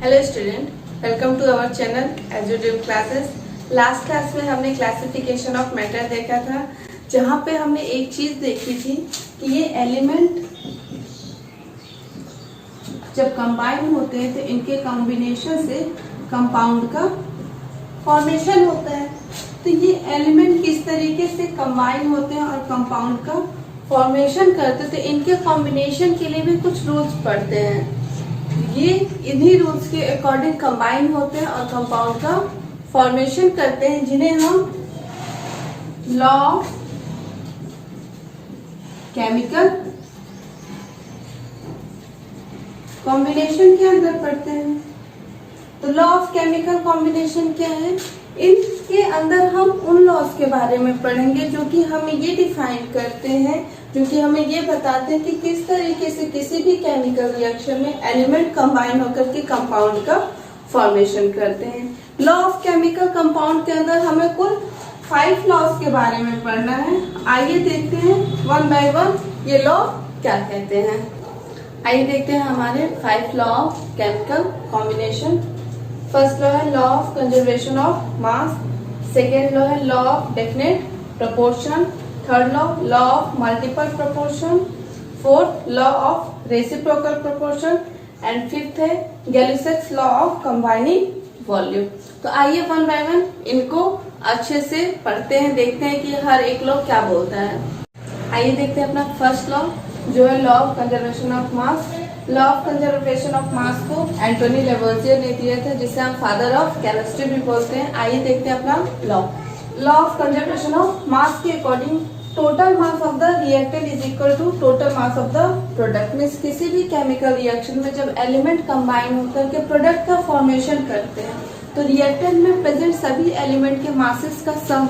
Hello student, welcome to our channel Edudream classes. Last class में हमने classification of matter देखा था, जहाँ पे हमने एक चीज देखी थी कि ये एलिमेंट जब कंबाइन होते हैं तो इनके कॉम्बिनेशन से कंपाउंड का फॉर्मेशन होता है। तो ये एलिमेंट किस तरीके से कंबाइन होते हैं और कंपाउंड का फॉर्मेशन करते हैं, तो इनके कॉम्बिनेशन के लिए भी कुछ रूल्स पढ़ते हैं। ये इन्हीं रूल्स के अकॉर्डिंग कंबाइन होते हैं और कंपाउंड का फॉर्मेशन करते हैं, जिन्हें हम लॉ ऑफ केमिकल कॉम्बिनेशन के अंदर पढ़ते हैं। तो लॉ ऑफ केमिकल कॉम्बिनेशन क्या है? इनके अंदर हम उन लॉज के बारे में पढ़ेंगे जो कि हमें ये डिफाइन करते हैं, जो कि हमें ये बताते हैं कि किस तरीके से किसी भी केमिकल रिएक्शन में एलिमेंट कंबाइन होकर के कंपाउंड का फॉर्मेशन करते हैं। लॉ ऑफ केमिकल कंपाउंड के अंदर हमें कुल 5 लॉज के बारे में पढ़ना है। आइए देखते हैं वन बाय वन ये लॉ क्या कहते हैं। आइए देखते हैं हमारे 5 law of chemical combination. First law है law of conservation of mass, second law है law of definite proportion, third law of multiple proportion, fourth law of reciprocal proportion and fifth है Gay Lussac's law of combining volume. तो आइए one by one इनको अच्छे से पढ़ते हैं, देखते हैं कि हर एक लॉ क्या बोलता है। आइए देखते हैं अपना फर्स्ट लॉ जो है law of conservation of mass. Law of conservation of मास को एंटोनी लेवोजियर ने दिया था, जिसे हम फादर ऑफ केमिस्ट्री भी बोलते हैं। आइए देखते हैं अपना law of conservation of mass के according total mass of the reactant is equal to total mass of the product. Means किसी भी केमिकल रिएक्शन में जब एलिमेंट कंबाइन होकर के प्रोडक्ट का फॉर्मेशन करते हैं, तो रिएक्टेंट में प्रेजेंट सभी एलिमेंट के मासेस का सम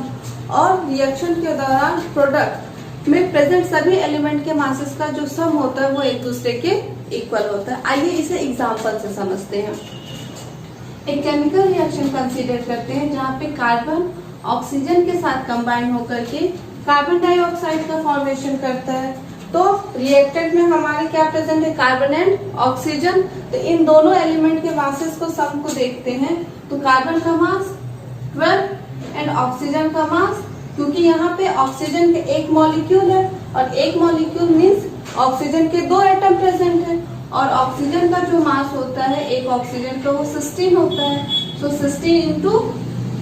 और रिएक्शन के दौरान प्रोडक्ट में प्रेजेंट सभी एलिमेंट के मासेस का जो सम होता है वो एक दूसरे के इक्वल होता है। आइए इसे एग्जांपल से समझते हैं। एक केमिकल रिएक्शन कंसीडर करते हैं जहाँ पे कार्बन ऑक्सीजन के साथ कंबाइन होकर के कार्बन डाइऑक्साइड का फॉर्मेशन करता है। तो रिएक्टेंट में हमारे क्या प्रेजेंट है? Carbon and oxygen. तो इन दोनों एलिमेंट के मासेस को सम को देखते हैं, तो कार्बन का मास 12 एंड ऑक्सीजन का मास, क्योंकि यहाँ पे ऑक्सीजन के एक मॉलिक्यूल है और एक मॉलिक्यूल मीन्स ऑक्सीजन के 2 एटम प्रेजेंट है, और ऑक्सीजन का जो मास होता है एक ऑक्सीजन का वो 16 होता है। तो 16 इंटू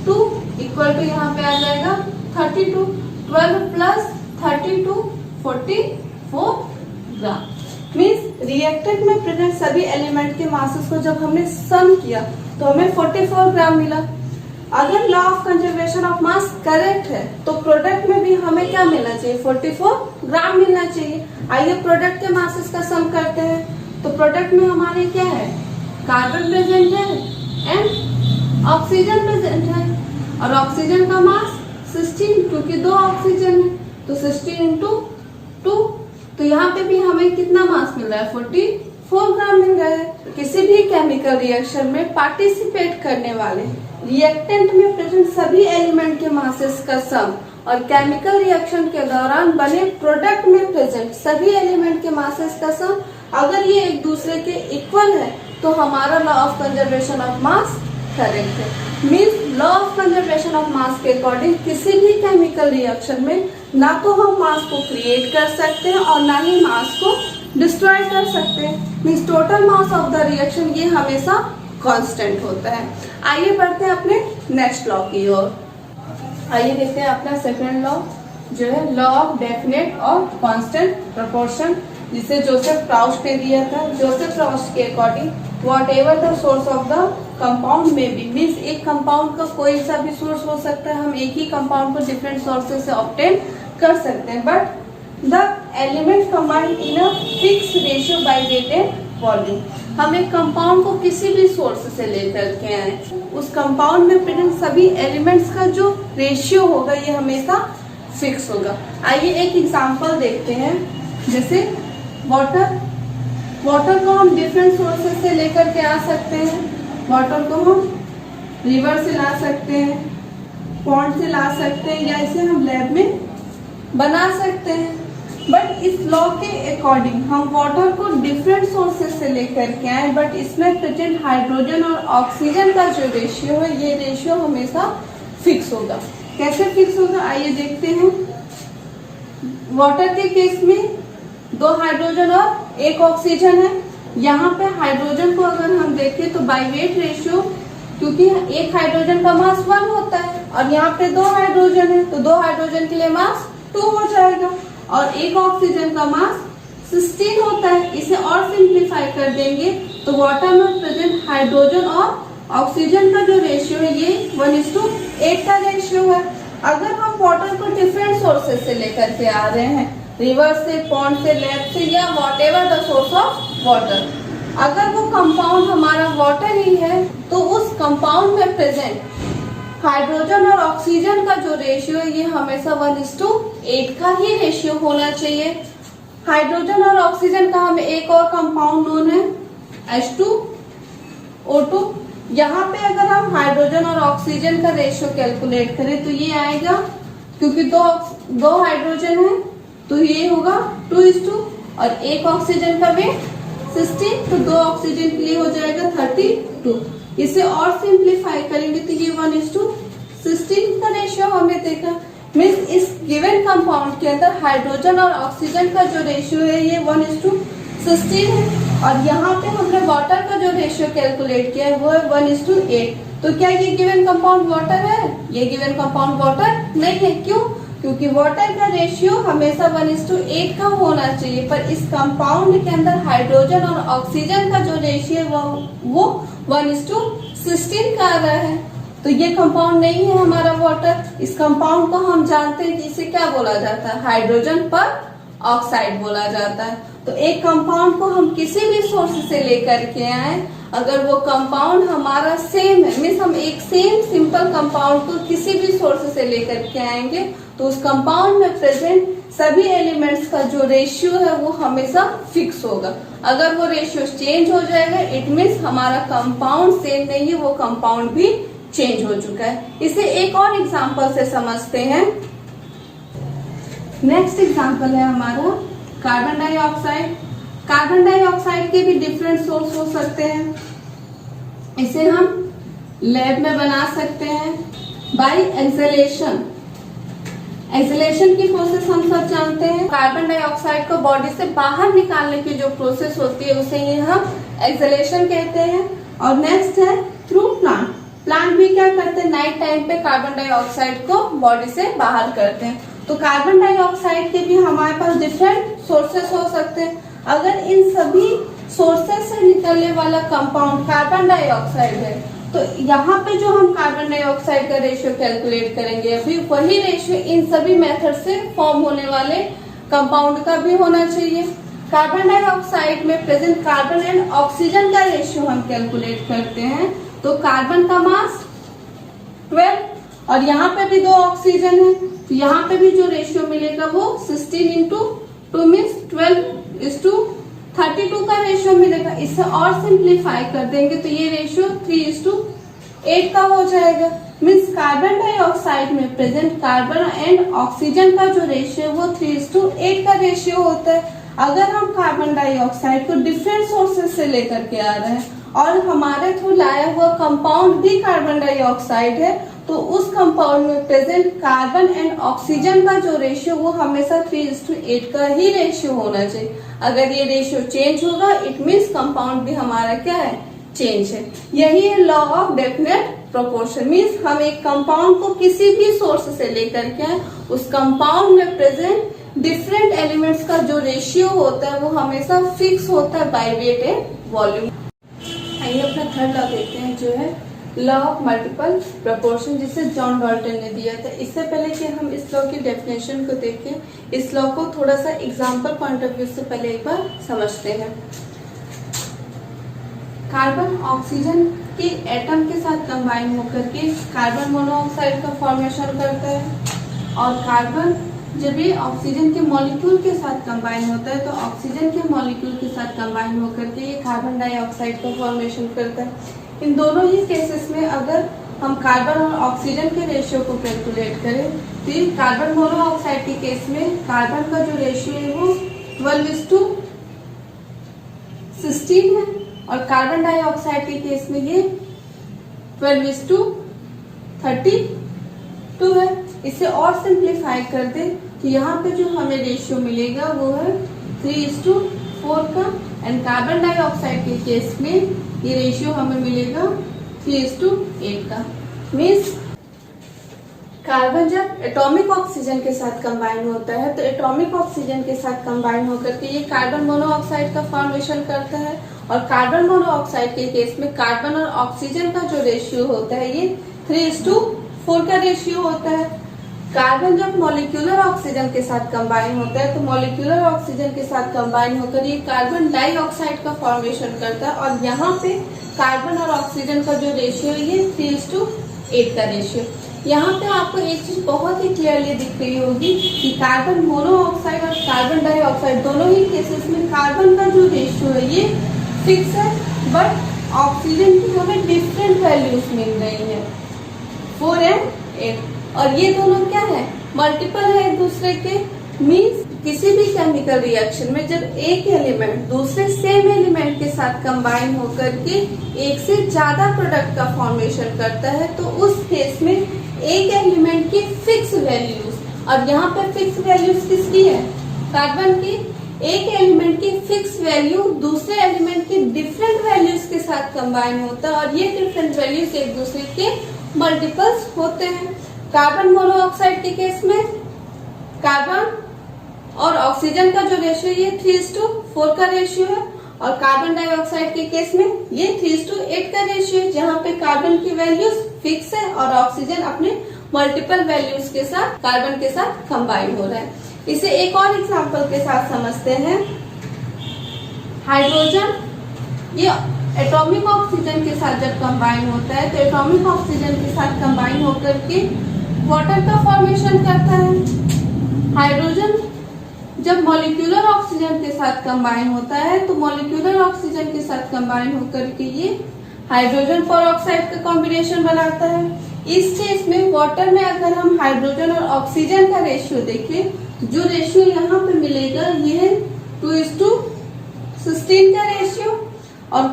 2 इक्वल टू यहाँ पे आ जाएगा 32। 12 प्लस 32 44 ग्राम। मीन्स रिएक्टेंट में प्रेजेंट सभी एलिमेंट के मासेस को जब हमने सम किया तो हमें 44 ग्राम मिला। अगर law of conservation of mass correct है तो प्रोडक्ट में भी हमें क्या मिलना चाहिए? 44 ग्राम मिलना चाहिए। आइए प्रोडक्ट के मासेस का सम करते हैं। तो प्रोडक्ट में हमारे क्या है? कार्बन प्रेजेंट है एंड ऑक्सीजन प्रेजेंट है, और ऑक्सीजन का मास 16, क्योंकि 2 ऑक्सीजन है। तो 16 इंटू 2, तो यहाँ पे भी हमें कितना मास मिल रहा है? 44 ग्राम मिल रहा है। किसी भी केमिकल रिएक्शन में पार्टिसिपेट करने वाले रिएक्टेंट में प्रेजेंट सभी एलिमेंट के मासेस का सम और केमिकल रिएक्शन के दौरान बने प्रोडक्ट में प्रेजेंट सभी एलिमेंट के मासेस का सम, अगर ये एक दूसरे के इक्वल है तो हमारा law of conservation of mass correct है। Means law of conservation of mass के अकॉर्डिंग किसी भी केमिकल रिएक्शन में ना तो हम मास को क्रिएट कर सकते हैं और ना ही मास को डिस्ट्रॉय कर सकते हैं। Means total mass of the reaction ये हमेशा कांस्टेंट होता है। आइए बढ़ते हैं अपने नेक्स्ट लॉ की ओर। आइए देखते हैं अपना सेकंड लॉ जो है लॉ ऑफ डेफिनेट और कांस्टेंट प्रोपोर्शन, जिसे जोसेफ प्राउस्ट ने दिया था। जोसेफ प्राउस्ट के according whatever the source of the compound में बी, मीन्स एक कंपाउंड का कोई सा भी सोर्स हो सकता है, हम एक ही कंपाउंड को डिफरेंट सोर्सेज से ऑब्टेन कर सकते हैं, but the element combine in a fix ratio by weight and volume. हम एक कंपाउंड को किसी भी सोर्स से लेकर के आए, उस कंपाउंड में प्रेजेंट सभी एलिमेंट्स का जो रेशियो होगा ये हमेशा फिक्स होगा। आइए एक एग्जांपल देखते हैं, जैसे वाटर को हम डिफरेंट सोर्सेज से लेकर के आ सकते हैं। वाटर को हम रिवर से ला सकते हैं, पॉन्ड से ला सकते हैं, या इसे हम लैब में बना सकते हैं। बट इस लॉ के अकॉर्डिंग हम वाटर को डिफरेंट सोर्सेस से लेकर के आए, बट इसमें प्रेजेंट हाइड्रोजन और ऑक्सीजन का जो रेशियो है ये रेशियो हमेशा फिक्स होगा। कैसे फिक्स होगा आइए देखते हैं। वाटर के केस में 2 हाइड्रोजन और 1 ऑक्सीजन है। यहाँ पे हाइड्रोजन को अगर हम देखें तो बाय वेट रेशियो, क्योंकि एक हाइड्रोजन का मास 1 होता है और यहाँ पे 2 हाइड्रोजन है तो 2 हाइड्रोजन के लिए मास 2 हो जाएगा और 1 ऑक्सीजन का मास 16 होता है। इसे और सिंप्लीफाई कर देंगे तो वाटर में प्रेजेंट हाइड्रोजन और ऑक्सीजन का जो रेशियो है ये 1:8 का रेशियो है। अगर हम वाटर को डिफरेंट सोर्सेस से लेकर के आ रहे हैं, रिवर से, पॉन्ड से, लेक से या whatever the source of water, अगर वो कंपाउंड हमारा वाटर ही है तो उस कंपाउंड में प्रेजेंट हाइड्रोजन और ऑक्सीजन का जो रेशियो है ये हमेशा 1:8 का ही रेशियो होना चाहिए। हाइड्रोजन और ऑक्सीजन का हमें एक और कंपाउंड नोन है H2O2। यहाँ पे अगर हम हाइड्रोजन और ऑक्सीजन का रेशियो कैलकुलेट करें तो ये आएगा, क्योंकि दो हाइड्रोजन है तो ये होगा 2:2 और 1 ऑक्सीजन का वेट 16 तो 2 ऑक्सीजन के लिए हो जाएगा 32। इसे और सिंप्लीफाई करेंगे तो ये 1:16 का रेशियो हमें देगा। मीन्स इस गिवन कंपाउंड के अंदर हाइड्रोजन और ऑक्सीजन का जो रेशियो है ये 1:16 है और यहाँ पे हमने वाटर का जो रेशियो कैलकुलेट किया है वो है 1:8। तो क्या ये गिवन कंपाउंड वाटर है? ये गिवन कंपाउंड वाटर नहीं है। क्यों? क्योंकि वाटर का रेशियो हमेशा 1:8 का होना चाहिए, पर इस कंपाउंड के अंदर हाइड्रोजन और ऑक्सीजन का जो रेशियो है वो 1:16 का आ रहा है। तो ये कंपाउंड नहीं है हमारा वाटर। इस कंपाउंड को हम जानते हैं कि इसे क्या बोला जाता है, हाइड्रोजन पर ऑक्साइड बोला जाता है। तो एक कंपाउंड को हम किसी भी सोर्स से लेकर के आए, अगर वो कंपाउंड हमारा सेम है, मीन्स हम एक सेम सिंपल कंपाउंड को किसी भी सोर्स से लेकर के आएंगे तो उस कंपाउंड में प्रेजेंट सभी एलिमेंट्स का जो रेशियो है वो हमेशा फिक्स होगा। अगर वो रेशियो चेंज हो जाएगा इट मीन्स हमारा कंपाउंड सेम नहीं है, वो कंपाउंड भी चेंज हो चुका है। इसे एक और एग्जांपल से समझते हैं। नेक्स्ट एग्जांपल है हमारा कार्बन डाइऑक्साइड। कार्बन डाइऑक्साइड के भी डिफरेंट सोर्स हो सकते हैं। इसे हम लैब में बना सकते हैं बाय एक्सहेलेशन। एक्सहेलेशन की प्रोसेस हम सब जानते हैं। कार्बन डाइऑक्साइड को बॉडी से बाहर निकालने की जो प्रोसेस होती है उसे ये हम एक्सहेलेशन कहते हैं। और नेक्स्ट है थ्रू प्लांट। प्लांट भी क्या करते हैं, नाइट टाइम पे कार्बन डाइऑक्साइड को बॉडी से बाहर करते हैं। तो कार्बन डाइऑक्साइड के भी हमारे पास डिफरेंट सोर्सेस हो सकते हैं। अगर इन सभी सोर्सेस से निकलने वाला कंपाउंड कार्बन डाइऑक्साइड है तो यहाँ पे जो हम कार्बन डाइऑक्साइड का रेशियो कैलकुलेट करेंगे अभी वही रेशियो इन सभी मेथड से फॉर्म होने वाले कंपाउंड का भी होना चाहिए। कार्बन डाइऑक्साइड में प्रेजेंट कार्बन एंड ऑक्सीजन का रेशियो हम कैलकुलेट करते हैं तो कार्बन का मास 12 और यहाँ पे भी 2 ऑक्सीजन है तो यहाँ पे भी जो रेशियो मिलेगा वो 16 × 2 मीन्स 12:32 का रेशियो मिलेगा। इसे और सिंप्लीफाई कर देंगे तो ये रेशियो 3:8 का हो जाएगा। मीन्स कार्बन डाइऑक्साइड में प्रेजेंट कार्बन एंड ऑक्सीजन का जो रेशियो वो 3:8 का रेशियो होता है। अगर हम कार्बन डाइऑक्साइड को डिफरेंट सोर्सेस से लेकर के आ रहे हैं और हमारे थ्रू लाया हुआ कंपाउंड भी कार्बन डाइऑक्साइड है तो उस कंपाउंड में प्रेजेंट कार्बन एंड ऑक्सीजन का जो रेशियो वो हमेशा 3:8 का ही रेशियो होना चाहिए। अगर ये रेशियो चेंज होगा इट मीन्स कंपाउंड भी हमारा क्या है, चेंज है। यही है law of definite proportion. Means हम एक कंपाउंड को किसी भी सोर्स से लेकर के आए उस कंपाउंड में प्रेजेंट डिफरेंट एलिमेंट्स का जो रेशियो होता है वो हमेशा फिक्स होता है बाय वेट एंड वॉल्यूम। आइए अपना थर्ड लॉ देखते हैं जो है लॉ ऑफ मल्टीपल प्रोपोर्शन, जिसे जॉन डाल्टन ने दिया था। इससे पहले कि हम इस लॉ की डेफिनेशन को देखें, इस लॉ को थोड़ा सा एग्जांपल पॉइंट ऑफ व्यू से पहले एक बार समझते हैं। कार्बन ऑक्सीजन के एटम के साथ कंबाइन होकर के कार्बन मोनोऑक्साइड का फॉर्मेशन करता है और कार्बन जब ये ऑक्सीजन के मॉलिक्यूल के साथ कंबाइन होता है तो ऑक्सीजन के मॉलिक्यूल के साथ कंबाइन होकर के ये कार्बन डाइऑक्साइड का फॉर्मेशन करता है। इन दोनों ही केसेस में अगर हम कार्बन और ऑक्सीजन के रेशियो को कैलकुलेट करें तो फिर कार्बन मोनोऑक्साइड के केस में कार्बन का जो रेशियो है वो 12:16 है और कार्बन डाइऑक्साइड के केस में ये 12:32 है। इसे और सिंप्लीफाई कर दे तो यहाँ पे जो हमें रेशियो मिलेगा वो है 3:4 का एंड कार्बन डाइऑक्साइड के केस में ये रेशियो हमें मिलेगा 3:8 का। मीन्स कार्बन जब एटॉमिक ऑक्सीजन के साथ कंबाइन होता है तो एटॉमिक ऑक्सीजन के साथ कंबाइन होकर के ये कार्बन मोनोऑक्साइड का फॉर्मेशन करता है और कार्बन मोनोऑक्साइड के केस में कार्बन और ऑक्सीजन का जो रेशियो होता है ये 3:4 का रेशियो होता है। कार्बन जब मॉलिक्यूलर ऑक्सीजन के साथ कंबाइन होता है तो मॉलिक्यूलर ऑक्सीजन के साथ कंबाइन होकर ये कार्बन डाइऑक्साइड का फॉर्मेशन करता है और यहाँ पे कार्बन और ऑक्सीजन का जो रेशियो है ये 3:8 का रेशियो। यहाँ पे आपको एक चीज बहुत ही क्लियरली दिख रही होगी कि कार्बन मोनोऑक्साइड और कार्बन डाइऑक्साइड दोनों ही केसेस में कार्बन का जो रेशियो है ये फिक्स है, बट ऑक्सीजन की हमें डिफरेंट वैल्यूज मिल रही है 4 एंड 8 और ये दोनों क्या है मल्टीपल है एक दूसरे के। मीन्स किसी भी केमिकल रिएक्शन में जब एक एलिमेंट दूसरे सेम एलिमेंट के साथ कंबाइन होकर के एक से ज्यादा प्रोडक्ट का फॉर्मेशन करता है तो उस केस में एक एलिमेंट की फिक्स वैल्यूज और यहाँ पे फिक्स वैल्यूज किसकी है कार्बन की। एक एलिमेंट की फिक्स वैल्यू दूसरे एलिमेंट की डिफरेंट वैल्यूज के साथ कंबाइन होता है और ये डिफरेंट वैल्यूज एक दूसरे के मल्टीपल्स होते हैं। कार्बन मोनोऑक्साइड के केस में कार्बन और ऑक्सीजन का जो रेशियो ये 3:4 का रेशियो है और कार्बन डाइऑक्साइड के केस में ये 3:8 का रेशियो है जहाँ पे कार्बन की वैल्यूज फिक्स है और ऑक्सीजन अपने मल्टीपल वैल्यूज के साथ कार्बन के साथ कंबाइन हो रहा है। इसे एक और एग्जांपल के साथ समझते हैं। हाइड्रोजन ये एटॉमिक ऑक्सीजन के साथ जब कंबाइन होता है तो एटॉमिक ऑक्सीजन के साथ कंबाइन होकर के वाटर का फॉर्मेशन करता है। हाइड्रोजन जब मॉलिक्यूलर ऑक्सीजन के साथ कंबाइन होता है तो मॉलिक्यूलर ऑक्सीजन के साथ कंबाइन होकर के ये हाइड्रोजन पेरोक्साइड का कॉम्बिनेशन बनाता है। इस केस में वाटर में अगर हम हाइड्रोजन और ऑक्सीजन का रेशियो देखें जो रेशियो यहाँ पे मिलेगा ये है 2:16 का रेशियो और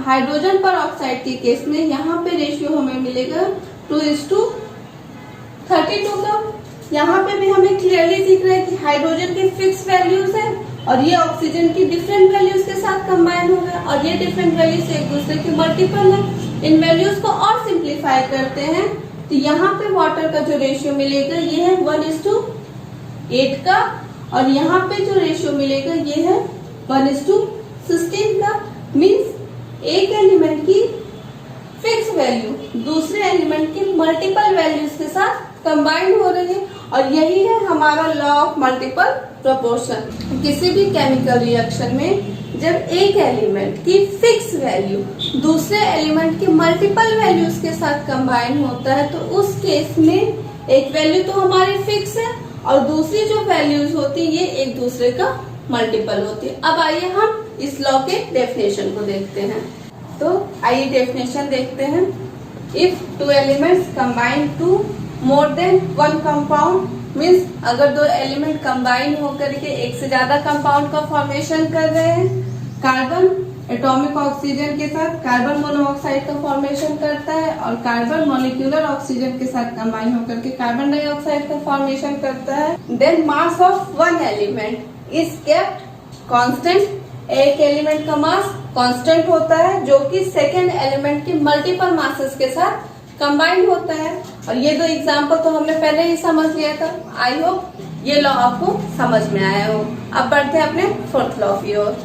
हाइड्रोजन पेरोक्साइड के केस में यहाँ पे रेशियो हमें मिलेगा 2:32 का। यहाँ पे भी हमें क्लियरली दिख रहा है कि हाइड्रोजन की फिक्स वैल्यूज है और ये ऑक्सीजन की डिफरेंट वैल्यूज के साथ कंबाइन हो गया और ये डिफरेंट वैल्यूज एक दूसरे के मल्टीपल है। इन वैल्यूज को और सिंप्लीफाई करते हैं तो यहाँ पे वाटर का जो रेशियो मिलेगा ये है 1:8 का और यहाँ पे जो रेशियो मिलेगा ये है 1:16 का। मीन्स एक एलिमेंट की फिक्स वैल्यू दूसरे एलिमेंट की मल्टीपल वैल्यूज के साथ कंबाइन हो रही है और यही है हमारा लॉ ऑफ मल्टीपल प्रोपोर्शन। किसी भी केमिकल रिएक्शन में जब एक एलिमेंट की फिक्स वैल्यू दूसरे एलिमेंट की मल्टीपल वैल्यूज के साथ कंबाइन होता है तो उस केस में एक वैल्यू तो हमारी फिक्स है और दूसरी जो वैल्यूज होती है ये एक दूसरे का मल्टीपल होती है। अब आइए हम इस लॉ के डेफिनेशन को देखते हैं। तो आइए डेफिनेशन देखते हैं। If two elements combine to more than one compound means अगर दो एलिमेंट कंबाइन होकर के एक से ज्यादा कंपाउंड का फॉर्मेशन कर रहे हैं। कार्बन एटॉमिक ऑक्सीजन के साथ कार्बन मोनोऑक्साइड का फॉर्मेशन करता है और कार्बन मॉलिक्यूलर ऑक्सीजन के साथ कंबाइन होकर के कार्बन डाइऑक्साइड का फॉर्मेशन करता है। Then mass of one element is kept constant. एक एलिमेंट का मास कांस्टेंट होता है जो कि सेकेंड एलिमेंट की मल्टीपल मासेस के साथ कंबाइंड होता है और ये दो एग्जाम्पल तो हमने पहले ही समझ लिया था। आई होप ये लॉ आपको समझ में आया हो। अब बढ़ते हैं अपने फोर्थ लॉ की ओर।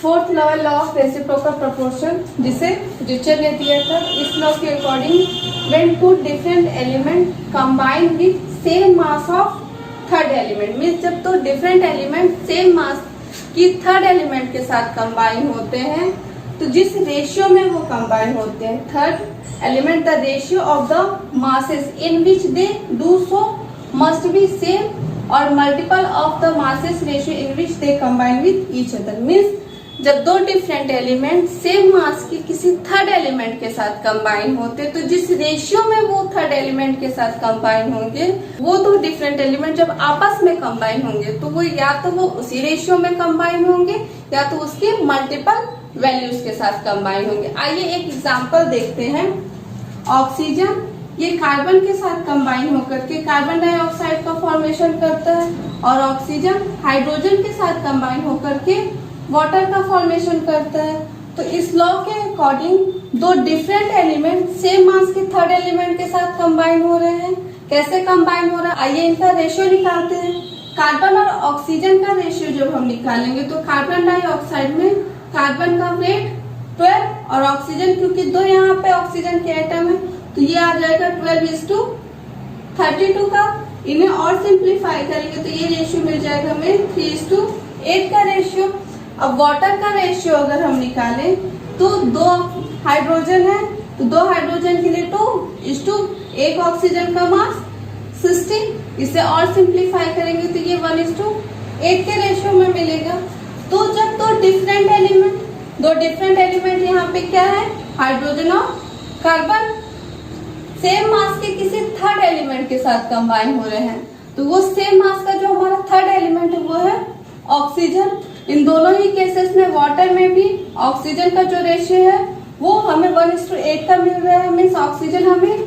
फोर्थ लॉ है लॉ ऑफ रेसिप्रोकल प्रोपोर्शन जिसे रिचर ने दिया था। इस लॉ के according when two different element combine with same mass of third element means जब तो डिफरेंट एलिमेंट सेम मास की थर्ड एलिमेंट के साथ कंबाइन होते हैं तो जिस रेशियो में वो कंबाइन होते हैं third element the ratio of the masses in which they do so must be same और multiple of the masses ratio in which they combine with each other means जब दो डिफरेंट एलिमेंट सेम मास के किसी third element के साथ combine होते, तो जिस रेशियो में वो थर्ड एलिमेंट के साथ कंबाइन होंगे, वो दो डिफरेंट एलिमेंट जब आपस में कंबाइन होंगे तो वो या तो वो उसी रेशियो में कंबाइन होंगे या तो उसके मल्टीपल वैल्यूज के साथ कंबाइन होंगे। आइए एक एग्जांपल देखते हैं। ऑक्सीजन ये कार्बन के साथ कंबाइन होकर के कार्बन डाइऑक्साइड का फॉर्मेशन करता है, और ऑक्सीजन हाइड्रोजन के साथ कंबाइन होकर के वाटर का फॉर्मेशन करता है। तो इस लॉ के अकॉर्डिंग दो डिफरेंट एलिमेंट सेम मास के थर्ड एलिमेंट के साथ कंबाइन हो रहे हैं। कैसे कंबाइन हो रहा है, आइए इनका रेशियो निकालते हैं। कार्बन और ऑक्सीजन का रेशियो जब हम निकालेंगे तो कार्बन डाइऑक्साइड में कार्बन का वेट 12 और ऑक्सीजन, क्योंकि दो यहाँ पे ऑक्सीजन के एटम है तो ये आ जाएगा 12:32 का। इन्हें और सिंप्लीफाई करेंगे तो ये रेशियो मिल जाएगा हमें 3:8 का रेशियो। अब वाटर का रेशियो अगर हम निकालें तो दो हाइड्रोजन है तो दो हाइड्रोजन के लिए 2:1, एक ऑक्सीजन का मास 16। इसे और सिंप्लीफाई करेंगे तो ये 1:8 के रेशियो में मिलेगा। तो जब दो डिफरेंट एलिमेंट यहाँ पे क्या है, हाइड्रोजन और कार्बन सेम मास के किसी थर्ड एलिमेंट के साथ कंबाइन हो रहे हैं, तो वो सेम मास का जो हमारा थर्ड एलिमेंट है वो है ऑक्सीजन। इन दोनों ही केसेस में वाटर में भी ऑक्सीजन का जो रेशियो है वो हमें 1:8 का मिल रहा है, मीन्स ऑक्सीजन हमें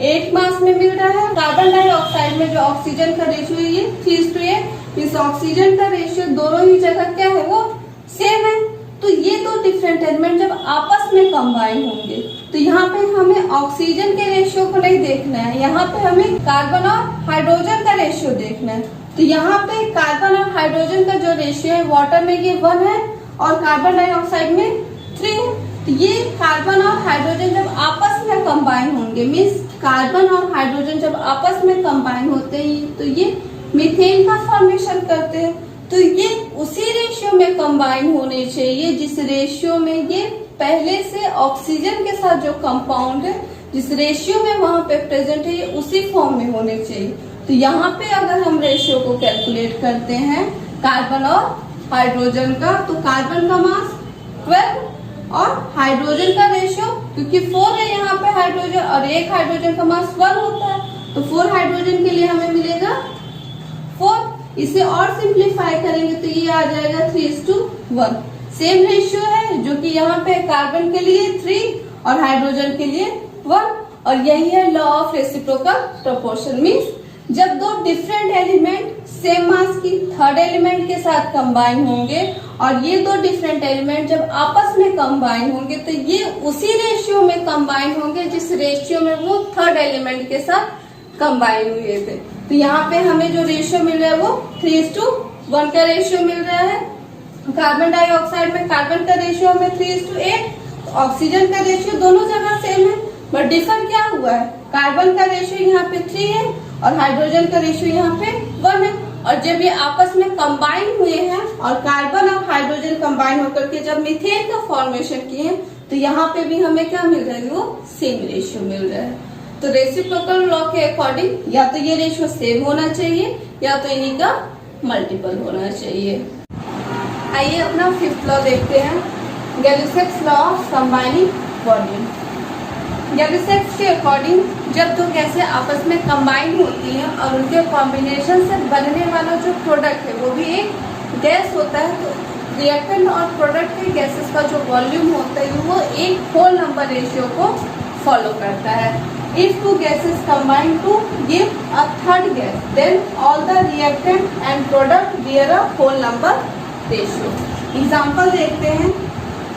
8 मास में मिल रहा है। कार्बन डाइऑक्साइड में जो ऑक्सीजन का रेशियो है ये 3:8, मीन्स ऑक्सीजन का रेशियो दोनों ही जगह क्या है वो सेम है। तो ये दो डिफरेंट एलिमेंट जब आपस में कंबाइन होंगे तो यहाँ पे हमें ऑक्सीजन के रेशियो को नहीं देखना है, यहाँ पे हमें कार्बन और हाइड्रोजन का रेशियो देखना है। तो यहाँ पे कार्बन और हाइड्रोजन का जो रेशियो है वाटर में ये 1 है और कार्बन डाइऑक्साइड में 3 है। तो ये कार्बन और हाइड्रोजन जब आपस में कंबाइन होंगे, मीन्स कार्बन और हाइड्रोजन जब आपस में कंबाइन होते हैं तो ये मीथेन का फॉर्मेशन करते हैं। तो ये उसी रेशियो में कंबाइन होने चाहिए जिस रेशियो में ये पहले से ऑक्सीजन के साथ जो कंपाउंड है जिस रेशियो में वहां पे प्रेजेंट है ये उसी फॉर्म में होने चाहिए। तो यहाँ पे अगर हम रेशियो को कैलकुलेट करते हैं कार्बन और हाइड्रोजन का, तो कार्बन का मास 12 और हाइड्रोजन का रेशियो क्योंकि 4 है यहाँ पे हाइड्रोजन और एक हाइड्रोजन का मास 1 होता है, तो 4 हाइड्रोजन के लिए हमें मिलेगा 4। इसे और सिंप्लीफाई करेंगे तो ये आ जाएगा 3:1। सेम रेशियो है जो कि यहाँ पे कार्बन के लिए 3 और हाइड्रोजन के लिए 1, और यही है law of reciprocal proportion. Means जब दो डिफरेंट एलिमेंट सेम मास की थर्ड एलिमेंट के साथ कंबाइन होंगे और ये दो डिफरेंट एलिमेंट जब आपस में कंबाइन होंगे तो ये उसी रेशियो में कंबाइन होंगे जिस रेशियो में वो थर्ड एलिमेंट के साथ कंबाइन हुए थे। तो यहाँ पे हमें जो रेशियो मिल रहा है वो 3:1 का रेशियो मिल रहा है। कार्बन डाइऑक्साइड में कार्बन का रेशियो हमें 3:8, ऑक्सीजन का रेशियो दोनों जगह सेम है, बट डिफर क्या हुआ है, कार्बन का रेशियो यहाँ पे 3 है और हाइड्रोजन का रेशियो यहाँ पे 1 है। और जब ये आपस में कंबाइन हुए हैं और कार्बन और हाइड्रोजन कंबाइन होकर के जब मीथेन का फॉर्मेशन किए हैं तो यहाँ पे भी हमें क्या मिल रहा है, वो सेम रेशियो मिल रहा है। तो रेसिप्रोकल लॉ के अकॉर्डिंग या तो ये रेशियो सेम होना चाहिए या तो इन्हीं का मल्टीपल होना चाहिए। आइए अपना 5th लॉ देखते हैं, गैलिसेक्स लॉ ऑफ कंबाइनिंग वॉल्यूम। गैलिसेक्स के अकॉर्डिंग जब दो गैसें आपस में कंबाइन होती हैं और उनके कॉम्बिनेशन से बनने वाला जो प्रोडक्ट है वो भी एक गैस होता है, तो रिएक्टेंट और प्रोडक्ट के गैसेस का जो वॉल्यूम होता है वो एक होल नंबर रेशियो को फॉलो करता है। If two gases combine to give a third gas, then all the reactant and product bear a whole number ratio. Example देखते हैं,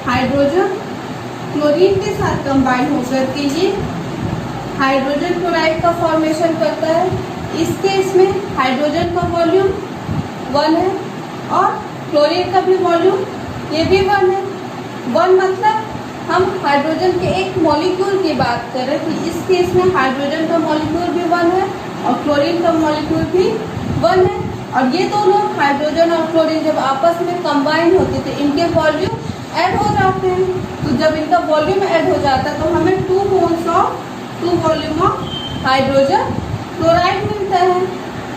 हाइड्रोजन क्लोरीन के साथ कंबाइन होकर के ये हाइड्रोजन क्लोराइड का फॉर्मेशन करता है। इस केस में हाइड्रोजन का वॉल्यूम 1 है और क्लोरीन का भी वॉल्यूम ये भी 1 है। 1 मतलब हम हाइड्रोजन के एक मॉलिक्यूल की बात करें तो इस केस में हाइड्रोजन का मॉलिक्यूल भी 1 है और क्लोरीन का मॉलिक्यूल भी 1 है, और ये दोनों हाइड्रोजन और क्लोरीन जब आपस में कंबाइन होते तो इनके वॉल्यूम ऐड हो जाते हैं। तो जब इनका वॉल्यूम ऐड हो जाता है तो हमें 2 moles of 2 volume of hydrogen chloride मिलता है।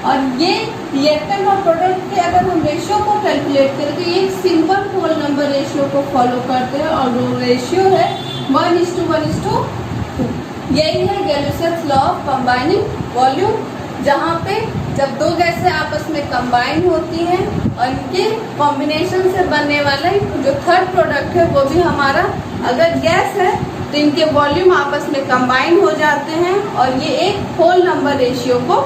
और ये रिएक्टेंट और प्रोडक्ट के अगर हम रेशियो को कैलकुलेट करें तो ये एक सिंपल होल नंबर रेशियो को फॉलो करते हैं और वो रेशियो है 1:1:2। यही है गैल्यूसेस लॉ ऑफ कंबाइनिंग वॉल्यूम, जहाँ पे जब दो गैसें आपस में कंबाइन होती हैं और इनके कॉम्बिनेशन से बनने वाला जो थर्ड प्रोडक्ट है वो भी हमारा अगर गैस है तो इनके वॉल्यूम आपस में कंबाइन हो जाते हैं और ये एक होल नंबर रेशियो को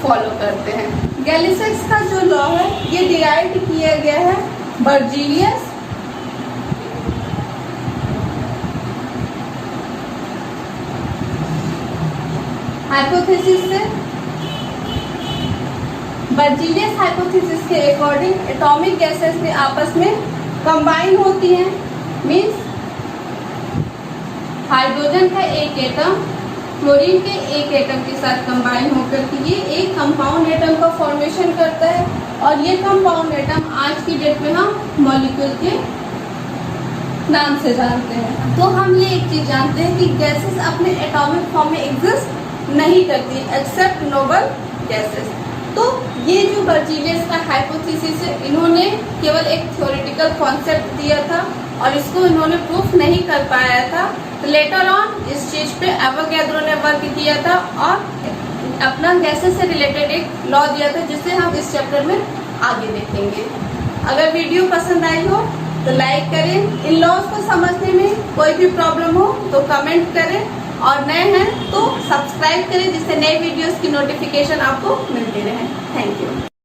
फॉलो करते हैं। गैलिसेस का जो लॉ है ये डिराइव किया गया है बर्जीलियस हाइपोथेसिस से। बर्जीलियस हाइपोथेसिस के अकॉर्डिंग एटॉमिक गैसेस भी आपस में कंबाइन होती हैं, मींस हाइड्रोजन का एक एटम क्लोरीन के एक एटम के साथ कंबाइन होकर के ये एक कंपाउंड एटम का फॉर्मेशन करता है और ये कंपाउंड एटम आज की डेट में हम मॉलिक्यूल के नाम से जानते हैं। तो हम ये एक चीज जानते हैं कि गैसेस अपने एटॉमिक फॉर्म में एग्जिस्ट नहीं करती एक्सेप्ट नोबल गैसेस। तो ये जो बर्जीलियस का हाइपोथेसिस है इन्होंने केवल एक थ्योरेटिकल कॉन्सेप्ट दिया था और इसको इन्होंने प्रूफ नहीं कर पाया था। तो लेटर ऑन इस चीज पे एवोगैड्रो ने वर्क किया था और अपना गैसेस से रिलेटेड एक लॉ दिया था जिसे हम इस चैप्टर में आगे देखेंगे। अगर वीडियो पसंद आई हो तो लाइक करें। इन लॉज को समझने में कोई भी प्रॉब्लम हो तो कमेंट करें और नए हैं तो सब्सक्राइब करें जिससे नए वीडियोस की नोटिफिकेशन आपको मिलती रहे। Thank you.